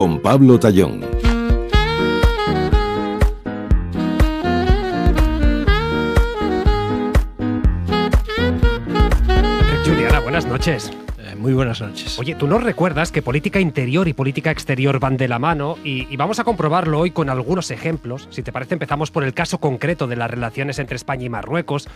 Con Pablo Tallón. Juliana, buenas noches. Muy buenas noches. Oye, tú nos recuerdas que política interior y política exterior van de la mano y vamos a comprobarlo hoy con algunos ejemplos. Si te parece, empezamos por el caso concreto de las relaciones entre España y Marruecos.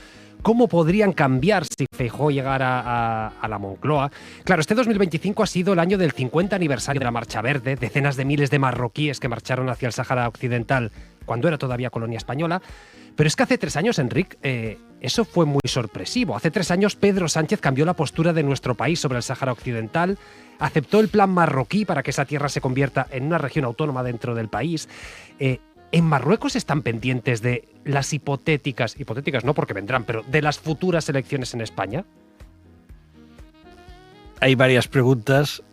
¿Cómo podrían cambiar si Feijóo llegara a la Moncloa? Claro, este 2025 ha sido el año del 50 aniversario de la Marcha Verde, decenas de miles de marroquíes que marcharon hacia el Sáhara Occidental cuando era todavía colonia española. Pero es que hace 3 años, Enric, eso fue muy sorpresivo. Hace 3 años Pedro Sánchez cambió la postura de nuestro país sobre el Sáhara Occidental, aceptó el plan marroquí para que esa tierra se convierta en una región autónoma dentro del país. ¿En Marruecos están pendientes de las hipotéticas no porque vendrán, pero de las futuras elecciones en España? Hay varias preguntas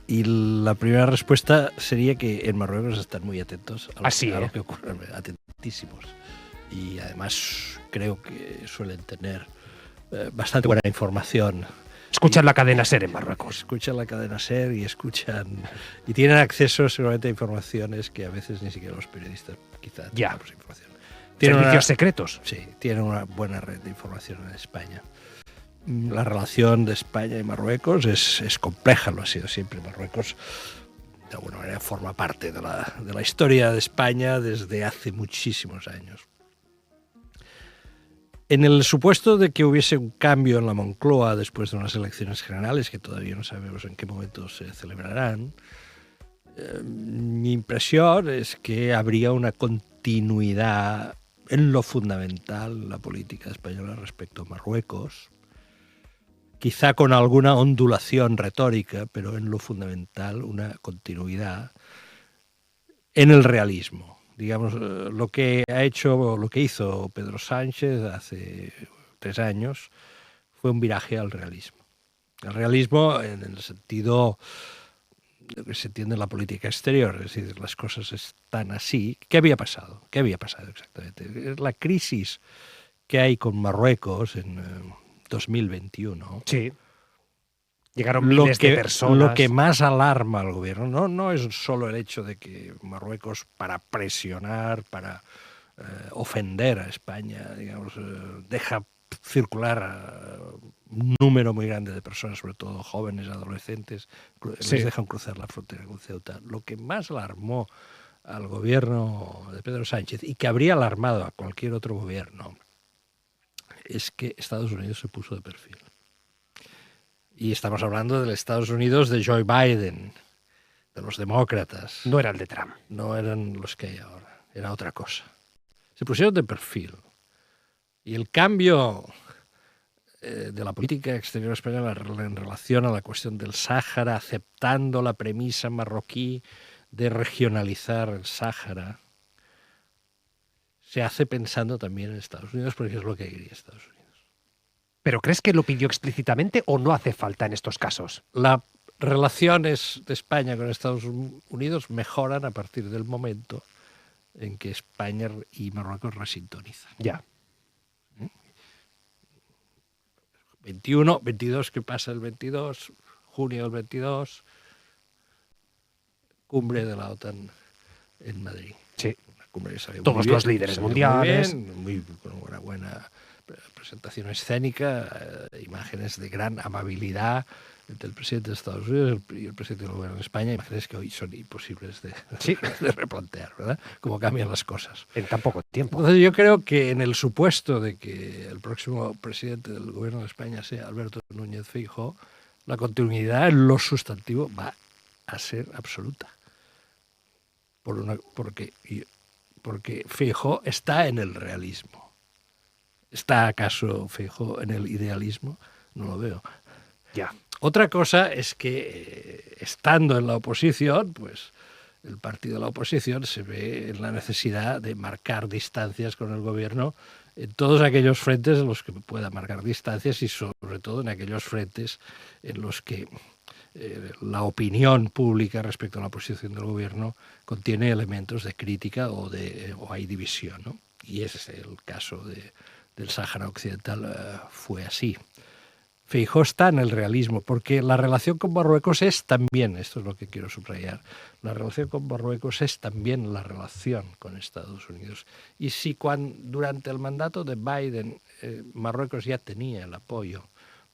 y la primera respuesta sería que en Marruecos están muy atentos a lo que ocurre, atentísimos. Y además creo que suelen tener bastante buena información. Escuchan la cadena SER en Marruecos. Escuchan la cadena SER y tienen acceso seguramente a informaciones que a veces ni siquiera los periodistas quizás tenemos información. ¿Servicios secretos? Sí, tienen una buena red de información en España. La relación de España y Marruecos es compleja, lo ha sido siempre. Marruecos de alguna manera forma parte de la historia de España desde hace muchísimos años. En el supuesto de que hubiese un cambio en la Moncloa después de unas elecciones generales, que todavía no sabemos en qué momento se celebrarán, mi impresión es que habría una continuidad en lo fundamental en la política española respecto a Marruecos, quizá con alguna ondulación retórica, pero en lo fundamental una continuidad en el realismo. Digamos, lo que hizo Pedro Sánchez hace 3 años fue un viraje al realismo. El realismo en el sentido de que se entiende en la política exterior, es decir, las cosas están así. ¿Qué había pasado? ¿Qué había pasado exactamente? La crisis que hay con Marruecos en 2021. Sí. Llegaron miles de personas. Lo que más alarma al gobierno no es solo el hecho de que Marruecos, para presionar, para ofender a España, digamos, deja circular un número muy grande de personas, sobre todo jóvenes, adolescentes, les dejan cruzar la frontera con Ceuta. Lo que más alarmó al gobierno de Pedro Sánchez y que habría alarmado a cualquier otro gobierno es que Estados Unidos se puso de perfil. Y estamos hablando del Estados Unidos de Joe Biden, de los demócratas. No era el de Trump. No eran los que hay ahora, era otra cosa. Se pusieron de perfil. Y el cambio de la política exterior española en relación a la cuestión del Sáhara, aceptando la premisa marroquí de regionalizar el Sáhara, se hace pensando también en Estados Unidos, porque es lo que quería Estados Unidos. ¿Pero crees que lo pidió explícitamente o no hace falta en estos casos? Las relaciones de España con Estados Unidos mejoran a partir del momento en que España y Marruecos resintonizan. Ya. 21, 22, ¿qué pasa el 22? Junio del 22, cumbre de la OTAN en Madrid. Sí. Una cumbre que salió todos muy los bien, líderes mundiales. Con una buena presentación escénica, imágenes de gran amabilidad entre el presidente de Estados Unidos y el presidente del gobierno de España, imágenes que hoy son imposibles de replantear, ¿verdad? Cómo cambian las cosas. En tan poco tiempo. Entonces yo creo que en el supuesto de que el próximo presidente del gobierno de España sea Alberto Núñez Feijóo, la continuidad en lo sustantivo va a ser absoluta. Porque Feijóo está en el realismo. ¿Está acaso Feijóo en el idealismo? No lo veo. Ya. Otra cosa es que estando en la oposición, pues el partido de la oposición se ve en la necesidad de marcar distancias con el gobierno en todos aquellos frentes en los que pueda marcar distancias y sobre todo en aquellos frentes en los que la opinión pública respecto a la posición del gobierno contiene elementos de crítica o hay división, ¿no? Y ese es el caso del Sáhara Occidental, fue así. Feijóo está en el realismo, porque la relación con Marruecos es también, esto es lo que quiero subrayar, la relación con Marruecos es también la relación con Estados Unidos. Y si durante el mandato de Biden Marruecos ya tenía el apoyo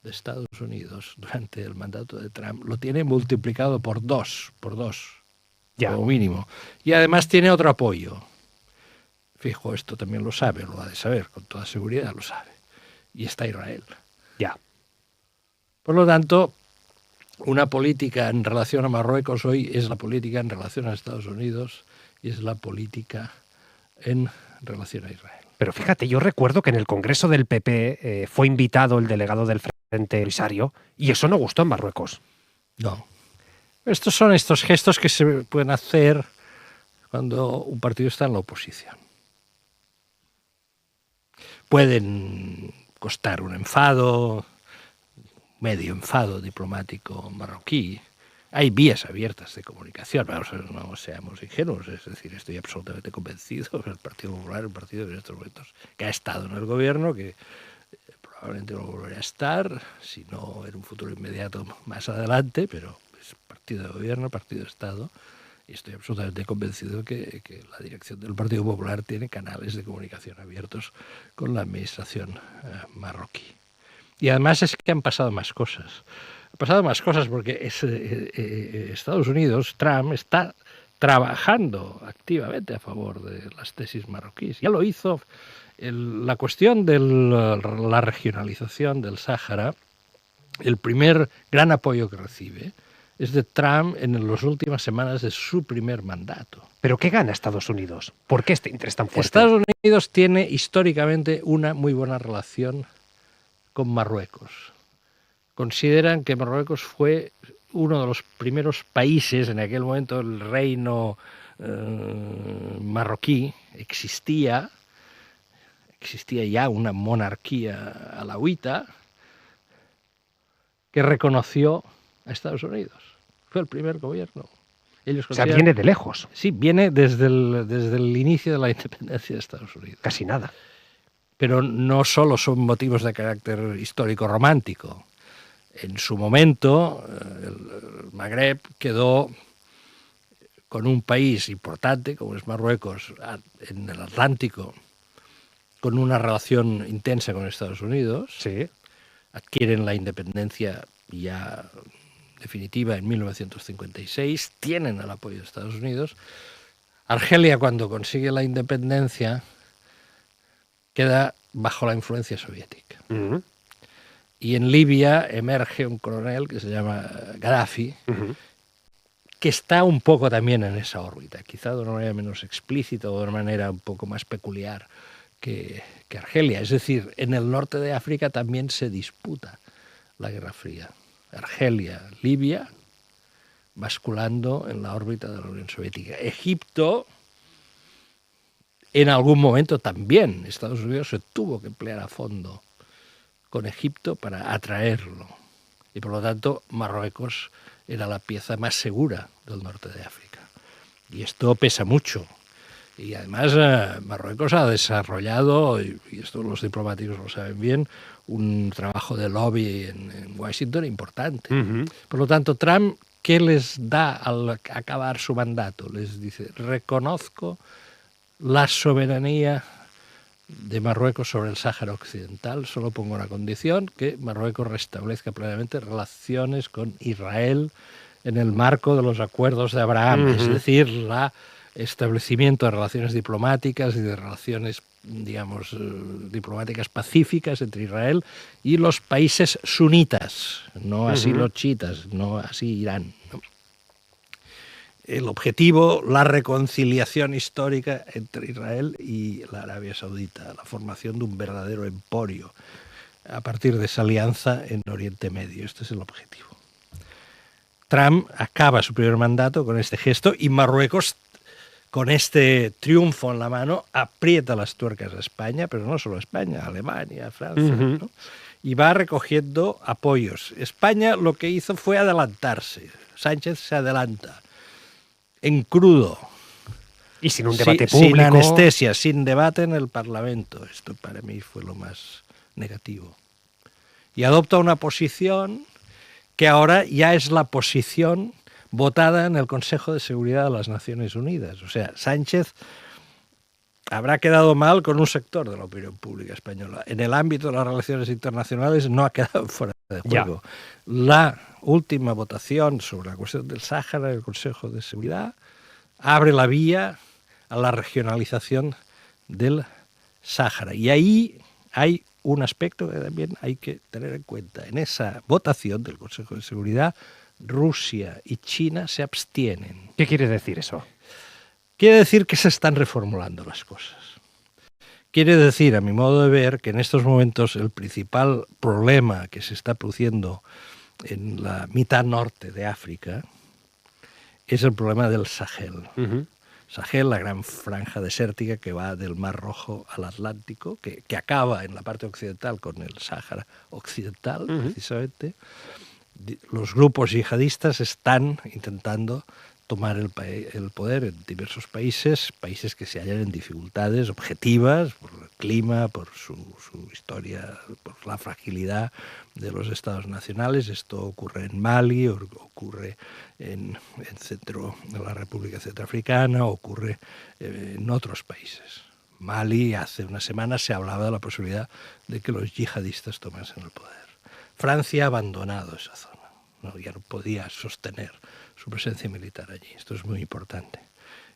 de Estados Unidos, durante el mandato de Trump lo tiene multiplicado por dos, como mínimo. Y además tiene otro apoyo. Fijo, esto también lo sabe, lo ha de saber, con toda seguridad lo sabe. Y está Israel. Ya. Por lo tanto, una política en relación a Marruecos hoy es la política en relación a Estados Unidos y es la política en relación a Israel. Pero fíjate, yo recuerdo que en el Congreso del PP fue invitado el delegado del Frente Polisario y eso no gustó en Marruecos. No. Estos son estos gestos que se pueden hacer cuando un partido está en la oposición. Pueden costar un enfado, medio enfado diplomático marroquí. Hay vías abiertas de comunicación, no seamos ingenuos, es decir, estoy absolutamente convencido que el Partido Popular, un partido en estos momentos que ha estado en el gobierno, que probablemente no volverá a estar, si no en un futuro inmediato más adelante, pero es partido de gobierno, partido de Estado, y estoy absolutamente convencido que la dirección del Partido Popular tiene canales de comunicación abiertos con la administración marroquí. Y además es que han pasado más cosas. Han pasado más cosas porque Estados Unidos, Trump, está trabajando activamente a favor de las tesis marroquíes. Ya lo hizo. La cuestión de la regionalización del Sáhara, el primer gran apoyo que recibe es de Trump en las últimas semanas de su primer mandato. ¿Pero qué gana Estados Unidos? ¿Por qué este interés tan fuerte? Estados Unidos tiene históricamente una muy buena relación con Marruecos. Consideran que Marruecos fue uno de los primeros países, en aquel momento el reino marroquí existía ya una monarquía alauita que reconoció a Estados Unidos. Fue el primer gobierno. Ellos o sea, viene de lejos. Sí, viene desde el inicio de la independencia de Estados Unidos. Casi nada. Pero no solo son motivos de carácter histórico romántico. En su momento, el Magreb quedó con un país importante, como es Marruecos, en el Atlántico, con una relación intensa con Estados Unidos. Sí. Adquieren la independencia ya definitiva en 1956, tienen el apoyo de Estados Unidos. Argelia, cuando consigue la independencia, queda bajo la influencia soviética. Uh-huh. Y en Libia emerge un coronel que se llama Gaddafi, uh-huh, que está un poco también en esa órbita, quizá de una manera menos explícita o de una manera un poco más peculiar que Argelia. Es decir, en el norte de África también se disputa la Guerra Fría. Argelia, Libia, basculando en la órbita de la Unión Soviética. Egipto, en algún momento también, Estados Unidos se tuvo que emplear a fondo con Egipto para atraerlo. Y por lo tanto, Marruecos era la pieza más segura del norte de África. Y esto pesa mucho. Y además Marruecos ha desarrollado, y esto los diplomáticos lo saben bien, un trabajo de lobby en Washington importante. uh-huh. Por lo tanto, Trump, ¿qué les da al acabar su mandato? Les dice, reconozco la soberanía de Marruecos sobre el Sáhara Occidental, solo pongo una condición, que Marruecos restablezca plenamente relaciones con Israel en el marco de los acuerdos de Abraham, uh-huh. es decir, establecimiento de relaciones diplomáticas y de relaciones, digamos, diplomáticas pacíficas entre Israel y los países sunitas, no así uh-huh. los chiitas, no así Irán, ¿no? El objetivo, la reconciliación histórica entre Israel y la Arabia Saudita, la formación de un verdadero emporio a partir de esa alianza en Oriente Medio. Este es el objetivo. Trump acaba su primer mandato con este gesto y Marruecos, con este triunfo en la mano, aprieta las tuercas a España, pero no solo a España, a Alemania, a Francia, uh-huh. ¿no? Y va recogiendo apoyos. España lo que hizo fue adelantarse. Sánchez se adelanta. En crudo. Y sin un debate público. Sin anestesia, sin debate en el Parlamento. Esto para mí fue lo más negativo. y adopta una posición que ahora ya es la posición votada en el Consejo de Seguridad de las Naciones Unidas. O sea, Sánchez habrá quedado mal con un sector de la opinión pública española. En el ámbito de las relaciones internacionales no ha quedado fuera de juego. La última votación sobre la cuestión del Sáhara en el Consejo de Seguridad abre la vía a la regionalización del Sáhara. Y ahí hay un aspecto que también hay que tener en cuenta. En esa votación del Consejo de Seguridad, Rusia y China se abstienen. ¿Qué quiere decir eso? Quiere decir que se están reformulando las cosas. Quiere decir, a mi modo de ver, que en estos momentos el principal problema que se está produciendo en la mitad norte de África es el problema del Sahel. Sahel, la gran franja desértica que va del Mar Rojo al Atlántico, que acaba en la parte occidental con el Sáhara Occidental, precisamente. Los grupos yihadistas están intentando tomar el poder en diversos países que se hallan en dificultades objetivas por el clima, por su historia, por la fragilidad de los estados nacionales. Esto ocurre en Mali, ocurre en la República Centroafricana, ocurre en otros países. Mali, hace unas semanas se hablaba de la posibilidad de que los yihadistas tomasen el poder. Francia ha abandonado esa zona, ya no podía sostener su presencia militar allí. Esto es muy importante.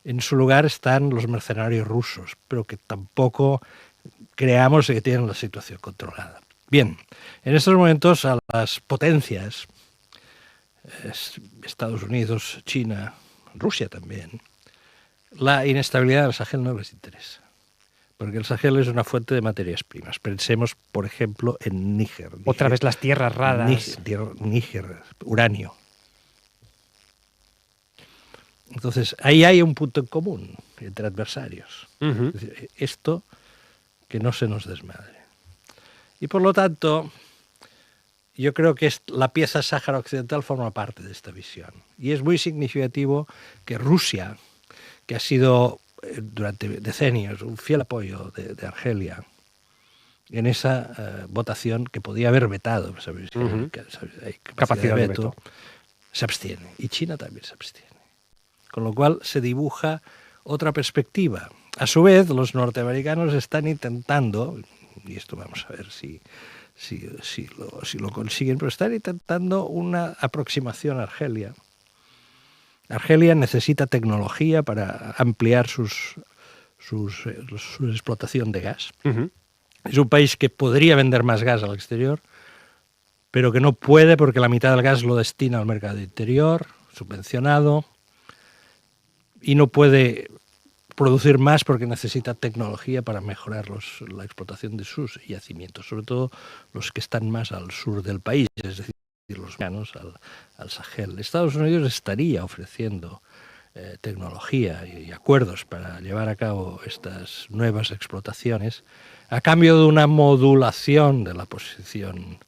En su lugar están los mercenarios rusos, pero que tampoco creamos que tienen la situación controlada. Bien, en estos momentos a las potencias, Estados Unidos, China, Rusia también, la inestabilidad del Sahel no les interesa, porque el Sahel es una fuente de materias primas. Pensemos, por ejemplo, en Níger. Otra vez las tierras raras. Níger, uranio. Entonces, ahí hay un punto en común entre adversarios. Es decir, esto que no se nos desmadre. Y por lo tanto, yo creo que la pieza Sáhara Occidental forma parte de esta visión. Y es muy significativo que Rusia, que ha sido durante decenios un fiel apoyo de Argelia, en esa votación que podía haber vetado, ¿sabes? Hay capacidad de veto, se abstiene. Y China también se abstiene. Con lo cual se dibuja otra perspectiva. A su vez, los norteamericanos están intentando, y esto vamos a ver si lo consiguen, pero están intentando una aproximación a Argelia. Argelia necesita tecnología para ampliar su explotación de gas. Es un país que podría vender más gas al exterior, pero que no puede porque la mitad del gas lo destina al mercado interior, subvencionado, y no puede producir más porque necesita tecnología para mejorar la explotación de sus yacimientos, sobre todo los que están más al sur del país, es decir, los llanos al Sahel. Estados Unidos estaría ofreciendo tecnología y acuerdos para llevar a cabo estas nuevas explotaciones a cambio de una modulación de la posición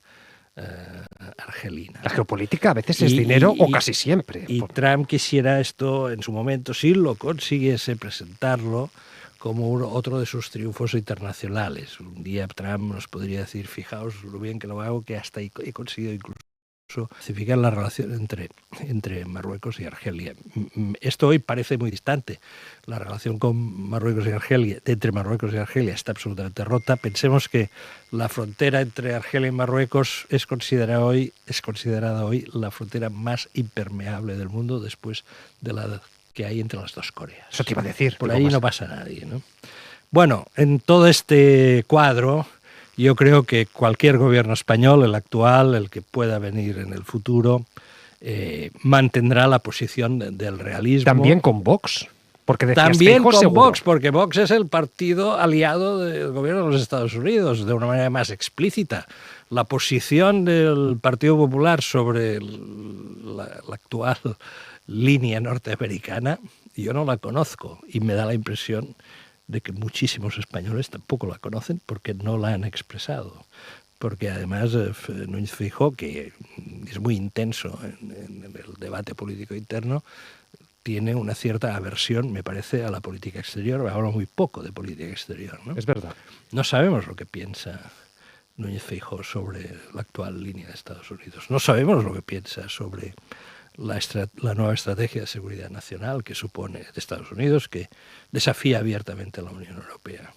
argelina. La geopolítica a veces es dinero o casi siempre. Y Trump quisiera esto en su momento, si lo consiguiese, presentarlo como otro de sus triunfos internacionales. Un día Trump nos podría decir, fijaos lo bien que lo hago, que hasta he conseguido incluso pacificar la relación entre Marruecos y Argelia. Esto hoy parece muy distante. La relación con Marruecos y Argelia, entre Marruecos y Argelia, está absolutamente rota. Pensemos que la frontera entre Argelia y Marruecos es considerada hoy la frontera más impermeable del mundo después de la que hay entre las dos Coreas. Eso te iba a decir. Por ahí no pasa nadie, ¿no? Bueno, en todo este cuadro, yo creo que cualquier gobierno español, el actual, el que pueda venir en el futuro, mantendrá la posición del realismo. También con Vox. Porque también con Vox, porque Vox es el partido aliado del gobierno de los Estados Unidos, de una manera más explícita. La posición del Partido Popular sobre la actual línea norteamericana, yo no la conozco y me da la impresión de que muchísimos españoles tampoco la conocen porque no la han expresado. Porque además Núñez Feijóo, que es muy intenso en el debate político interno, tiene una cierta aversión, me parece, a la política exterior. Habla muy poco de política exterior, ¿no? Es verdad. No sabemos lo que piensa Núñez Feijóo sobre la actual línea de Estados Unidos. No sabemos lo que piensa sobre la nueva estrategia de seguridad nacional que supone de Estados Unidos, que desafía abiertamente a la Unión Europea.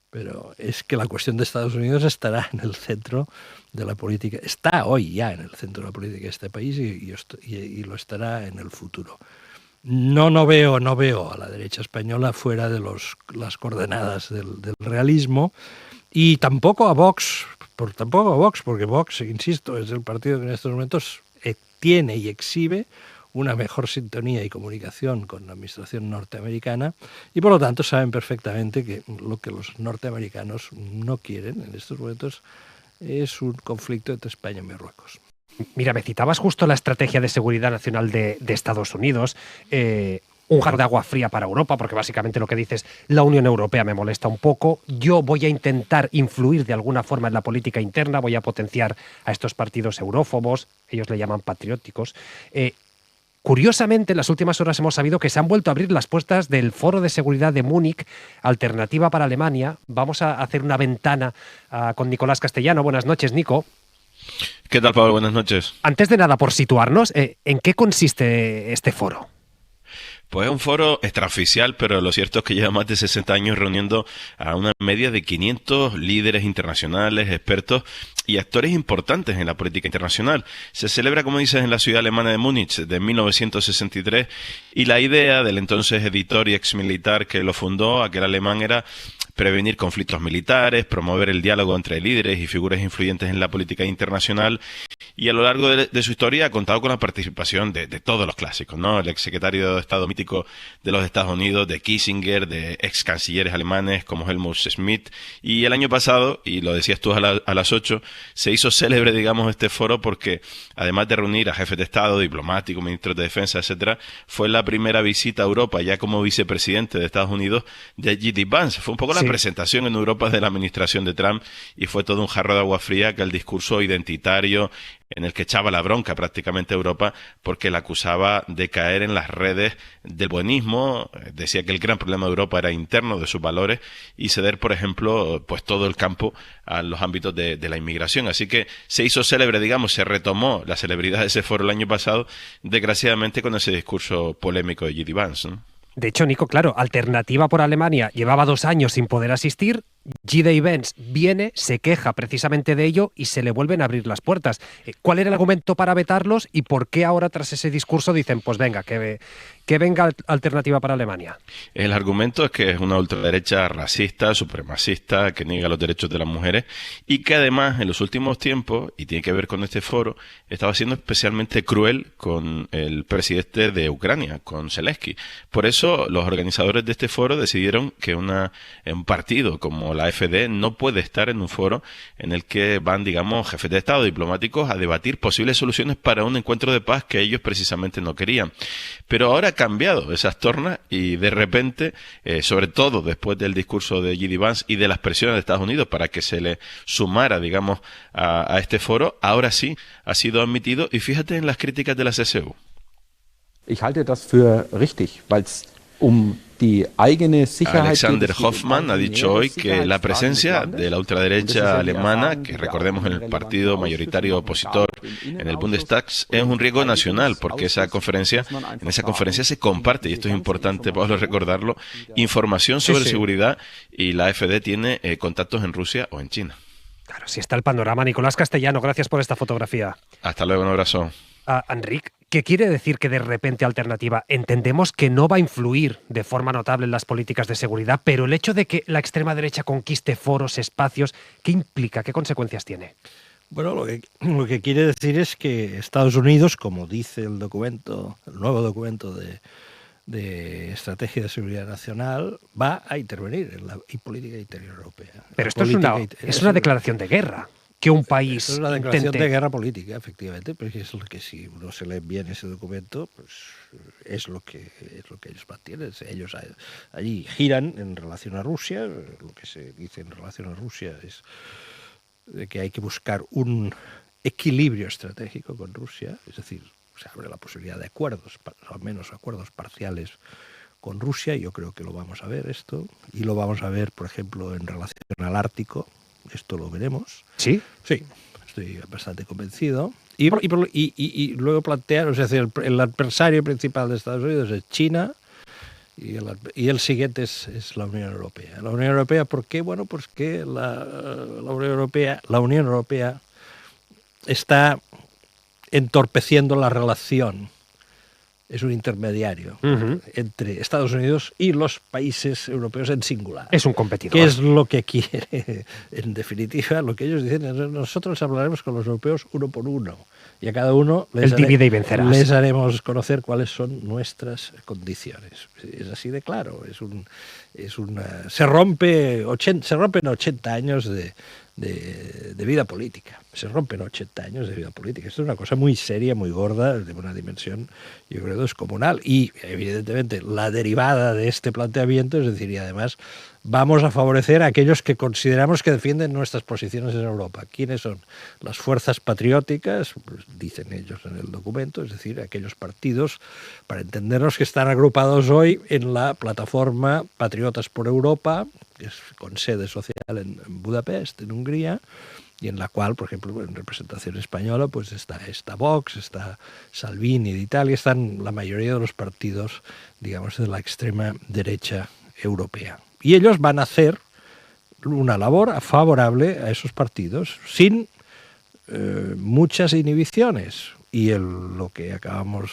Pero es que la cuestión de Estados Unidos estará en el centro de la política, está hoy ya en el centro de la política de este país y lo estará en el futuro. No veo a la derecha española fuera de las coordenadas del realismo, y tampoco a Vox, porque Vox, insisto, es el partido que en estos momentos tiene y exhibe una mejor sintonía y comunicación con la administración norteamericana, y por lo tanto saben perfectamente que lo que los norteamericanos no quieren en estos momentos es un conflicto entre España y Marruecos. Mira, me citabas justo la estrategia de seguridad nacional de Estados Unidos. Un jarro de agua fría para Europa, porque básicamente lo que dices, la Unión Europea me molesta un poco. Yo voy a intentar influir de alguna forma en la política interna, voy a potenciar a estos partidos eurófobos, ellos le llaman patrióticos. Curiosamente, en las últimas horas hemos sabido que se han vuelto a abrir las puertas del Foro de Seguridad de Múnich, Alternativa para Alemania. Vamos a hacer una ventana con Nicolás Castellano. Buenas noches, Nico. ¿Qué tal, Pablo? Buenas noches. Antes de nada, por situarnos, ¿en qué consiste este foro? Pues es un foro extraoficial, pero lo cierto es que lleva más de 60 años reuniendo a una media de 500 líderes internacionales, expertos y actores importantes en la política internacional. Se celebra, como dices, en la ciudad alemana de Múnich de 1963, y la idea del entonces editor y exmilitar que lo fundó, aquel alemán, era prevenir conflictos militares, promover el diálogo entre líderes y figuras influyentes en la política internacional, y a lo largo de su historia ha contado con la participación de todos los clásicos, ¿no? El exsecretario de Estado mítico de los Estados Unidos, de Kissinger, de ex cancilleres alemanes como Helmut Schmidt, y el año pasado, y lo decías tú a las 8, se hizo célebre, digamos, este foro porque, además de reunir a jefes de Estado, diplomáticos, ministros de Defensa, etcétera, fue la primera visita a Europa, ya como vicepresidente de Estados Unidos, de J.D. Vance. Fue un poco la presentación en Europa de la administración de Trump, y fue todo un jarro de agua fría que el discurso identitario en el que echaba la bronca prácticamente a Europa porque la acusaba de caer en las redes del buenismo. Decía que el gran problema de Europa era interno, de sus valores, y ceder, por ejemplo, pues todo el campo a los ámbitos de la inmigración. Así que se hizo célebre, digamos, se retomó la celebridad de ese foro el año pasado, desgraciadamente con ese discurso polémico de J.D. Vance, ¿no? De hecho, Nico, claro, Alternativa por Alemania llevaba 2 años sin poder asistir. J.D. Vance viene, se queja precisamente de ello y se le vuelven a abrir las puertas. ¿Cuál era el argumento para vetarlos y por qué ahora, tras ese discurso, dicen, pues venga, que venga Alternativa para Alemania? El argumento es que es una ultraderecha racista, supremacista, que niega los derechos de las mujeres, y que además en los últimos tiempos, y tiene que ver con este foro, estaba siendo especialmente cruel con el presidente de Ucrania, con Zelensky. Por eso los organizadores de este foro decidieron que un partido como la AfD no puede estar en un foro en el que van, digamos, jefes de Estado, diplomáticos, a debatir posibles soluciones para un encuentro de paz que ellos precisamente no querían. Pero ahora ha cambiado esas tornas y de repente, sobre todo después del discurso de J.D. Vance y de las presiones de Estados Unidos para que se le sumara, digamos, a este foro, ahora sí ha sido admitido, y fíjate en las críticas de la CSU. Ich halte das für richtig, weil es Alexander Hoffmann ha dicho hoy que la presencia de la ultraderecha alemana, que recordemos en el partido mayoritario opositor en el Bundestag, es un riesgo nacional, porque en esa conferencia se comparte, y esto es importante, Pablo, recordarlo, información sobre seguridad, y la AfD tiene contactos en Rusia o en China. Claro, sí está el panorama. Nicolás Castellano, gracias por esta fotografía. Hasta luego, un abrazo. Enric, ¿qué quiere decir que de repente Alternativa? Entendemos que no va a influir de forma notable en las políticas de seguridad, pero el hecho de que la extrema derecha conquiste foros, espacios, ¿qué implica? ¿Qué consecuencias tiene? Bueno, lo que quiere decir es que Estados Unidos, como dice el nuevo documento de Estrategia de Seguridad Nacional, va a intervenir en la política interior europea. Pero esto es una declaración de guerra. Que un país es una declaración de guerra política, efectivamente, porque es lo que, si uno se lee bien ese documento, pues es lo que ellos mantienen. Ellos allí giran en relación a Rusia. Lo que se dice en relación a Rusia es de que hay que buscar un equilibrio estratégico con Rusia, es decir, se abre la posibilidad de acuerdos, al menos acuerdos parciales con Rusia. Yo creo que lo vamos a ver esto, y lo vamos a ver, por ejemplo, en relación al Ártico. esto lo veremos. ¿Sí? Sí, estoy bastante convencido. Y luego plantear, o sea, el adversario principal de Estados Unidos es China y el siguiente es la Unión Europea. La Unión Europea, ¿por qué? Bueno, pues que la Unión Europea está entorpeciendo la relación. Es un intermediario entre Estados Unidos y los países europeos en singular. Es un competidor. ¿Qué es lo que quiere? En definitiva, lo que ellos dicen es: nosotros hablaremos con los europeos uno por uno y a cada uno divide y vencerás. Les haremos conocer cuáles son nuestras condiciones. Es así de claro. Se rompen 80 años de vida política. Se rompen 80 años de vida política. Esto es una cosa muy seria, muy gorda, de una dimensión, yo creo, descomunal. Y, evidentemente, la derivada de este planteamiento, es decir, y además vamos a favorecer a aquellos que consideramos que defienden nuestras posiciones en Europa. ¿Quiénes son? Las fuerzas patrióticas, pues, dicen ellos en el documento, es decir, aquellos partidos, para entendernos, que están agrupados hoy en la plataforma Patriotas por Europa, que es con sede social en Budapest, en Hungría, y en la cual, por ejemplo, en representación española, pues está Vox, está Salvini de Italia, están la mayoría de los partidos, digamos, de la extrema derecha europea. Y ellos van a hacer una labor favorable a esos partidos, sin muchas inhibiciones. Y lo que acabamos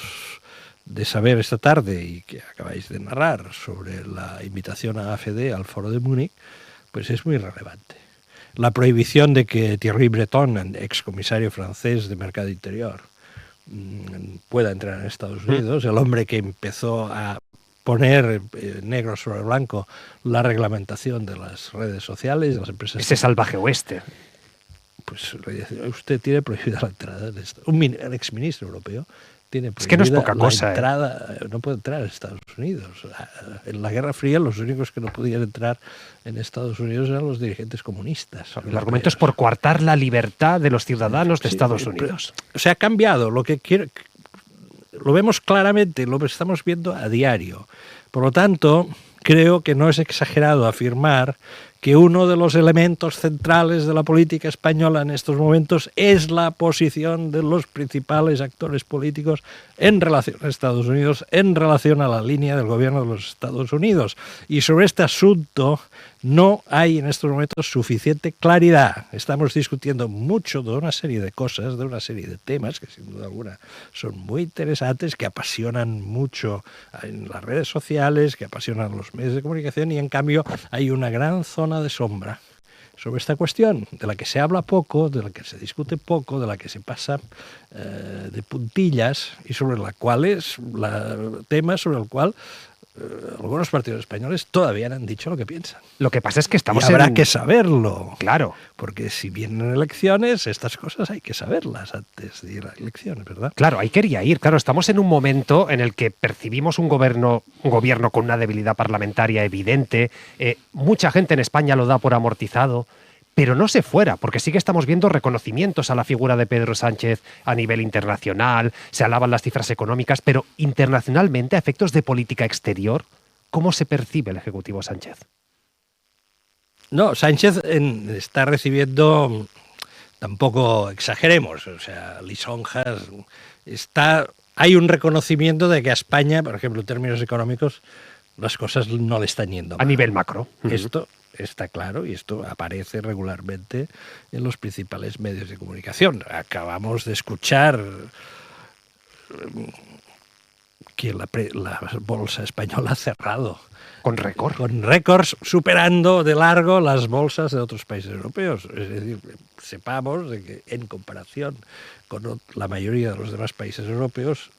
de saber esta tarde y que acabáis de narrar sobre la invitación a AfD al Foro de Múnich, pues es muy relevante. La prohibición de que Thierry Breton, excomisario francés de Mercado Interior, pueda entrar en Estados Unidos, el hombre que empezó a poner negro sobre blanco la reglamentación de las redes sociales, de las empresas. Ese salvaje oeste. Pues usted tiene prohibida la entrada de un exministro europeo. Es que no es poca cosa. Entrada, no puede entrar en Estados Unidos. En la Guerra Fría los únicos que no podían entrar en Estados Unidos eran los dirigentes comunistas. El argumento es por coartar la libertad de los ciudadanos de Estados Unidos. O sea, ha cambiado. Lo vemos claramente, lo estamos viendo a diario. Por lo tanto, creo que no es exagerado afirmar que uno de los elementos centrales de la política española en estos momentos es la posición de los principales actores políticos en relación a Estados Unidos, en relación a la línea del gobierno de los Estados Unidos. Y sobre este asunto no hay en estos momentos suficiente claridad. Estamos discutiendo mucho de una serie de cosas, de una serie de temas que sin duda alguna son muy interesantes, que apasionan mucho en las redes sociales, que apasionan a los medios de comunicación, y en cambio hay una gran zona de sombra sobre esta cuestión, de la que se habla poco, de la que se discute poco, de la que se pasa de puntillas, y sobre la cual tema sobre el cual algunos partidos españoles todavía no han dicho lo que piensan. Lo que pasa es que estamos habrá que saberlo. Claro. Porque si vienen elecciones, estas cosas hay que saberlas antes de ir a elecciones, ¿verdad? Claro, ahí quería ir. Claro, estamos en un momento en el que percibimos un gobierno con una debilidad parlamentaria evidente. Mucha gente en España lo da por amortizado, pero no se fuera, porque sí que estamos viendo reconocimientos a la figura de Pedro Sánchez a nivel internacional, se alaban las cifras económicas, pero internacionalmente, a efectos de política exterior, ¿cómo se percibe el Ejecutivo Sánchez? No, Sánchez está recibiendo, tampoco exageremos, o sea, lisonjas, hay un reconocimiento de que a España, por ejemplo, en términos económicos, las cosas no le están yendo mal. A nivel macro. Esto está claro, y esto aparece regularmente en los principales medios de comunicación. Acabamos de escuchar que la bolsa española ha cerrado. Con récord. Con récords, superando de largo las bolsas de otros países europeos. Es decir, sepamos de que en comparación con la mayoría de los demás países europeos,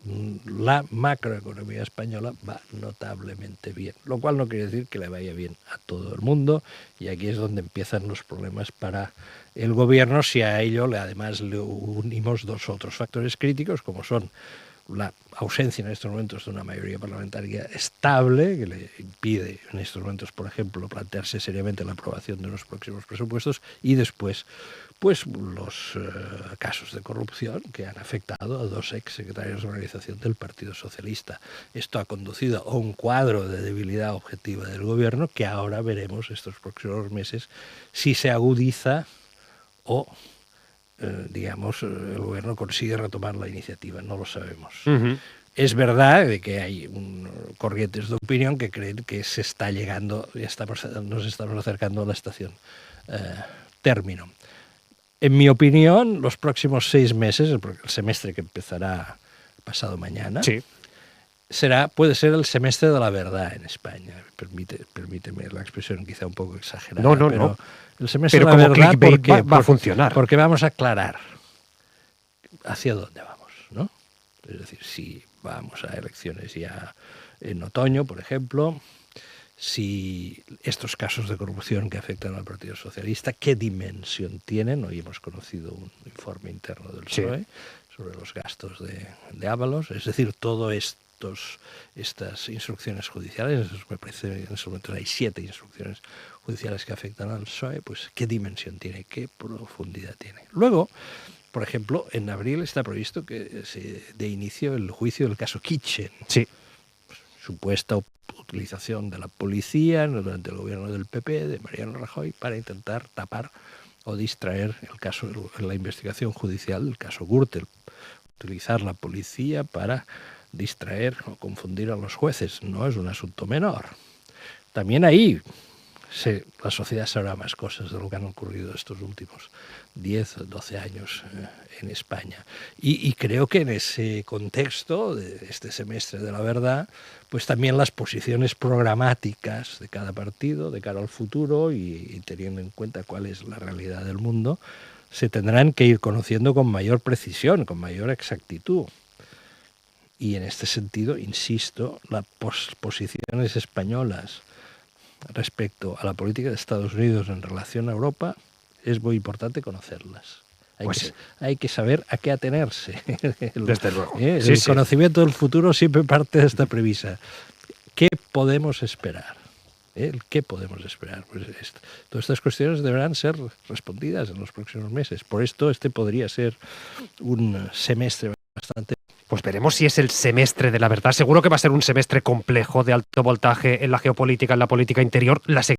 la macroeconomía española va notablemente bien. Lo cual no quiere decir que le vaya bien a todo el mundo, y aquí es donde empiezan los problemas para el gobierno, si a ello además le unimos dos otros factores críticos, como son la ausencia en estos momentos de una mayoría parlamentaria estable, que le impide en estos momentos, por ejemplo, plantearse seriamente la aprobación de los próximos presupuestos, y después pues los casos de corrupción que han afectado a 2 exsecretarios de organización del Partido Socialista. Esto ha conducido a un cuadro de debilidad objetiva del gobierno que ahora veremos estos próximos meses si se agudiza o, digamos, el gobierno consigue retomar la iniciativa. No lo sabemos. Es verdad de que hay corrientes de opinión que creen que se está llegando, nos estamos acercando a la estación término. En mi opinión, los próximos 6 meses, el semestre que empezará pasado mañana, Sí. puede ser el semestre de la verdad en España. Permíteme la expresión quizá un poco exagerada. No, pero no. el semestre Pero de la como verdad clickbait va a funcionar. porque vamos a aclarar hacia dónde vamos, ¿no? Es decir, si vamos a elecciones ya en otoño, por ejemplo, si estos casos de corrupción que afectan al Partido Socialista, ¿qué dimensión tienen? Hoy hemos conocido un informe interno del PSOE sobre los gastos de Ábalos, es decir, todas estas instrucciones judiciales, me parece en este momento hay 7 instrucciones judiciales que afectan al PSOE, pues ¿qué dimensión tiene? ¿Qué profundidad tiene? Luego, por ejemplo, en abril está previsto que se dé inicio el juicio del caso Kitchen. Sí. Supuesta utilización de la policía durante el gobierno del PP, de Mariano Rajoy, para intentar tapar o distraer el caso, la investigación judicial del caso Gürtel. Utilizar la policía para distraer o confundir a los jueces no es un asunto menor. También ahí la sociedad sabrá más cosas de lo que han ocurrido estos últimos 10 o 12 años en España. Y creo que en ese contexto de este semestre de la verdad, pues también las posiciones programáticas de cada partido de cara al futuro y teniendo en cuenta cuál es la realidad del mundo, se tendrán que ir conociendo con mayor precisión, con mayor exactitud. Y en este sentido, insisto, las posiciones españolas respecto a la política de Estados Unidos en relación a Europa es muy importante conocerlas. Hay que saber a qué atenerse. Desde luego. El conocimiento del futuro siempre parte de esta premisa. ¿Qué podemos esperar? ¿Qué podemos esperar? Pues todas estas cuestiones deberán ser respondidas en los próximos meses. Por esto este podría ser un semestre bastante... Pues veremos si es el semestre de la verdad. Seguro que va a ser un semestre complejo, de alto voltaje en la geopolítica, en la política interior. La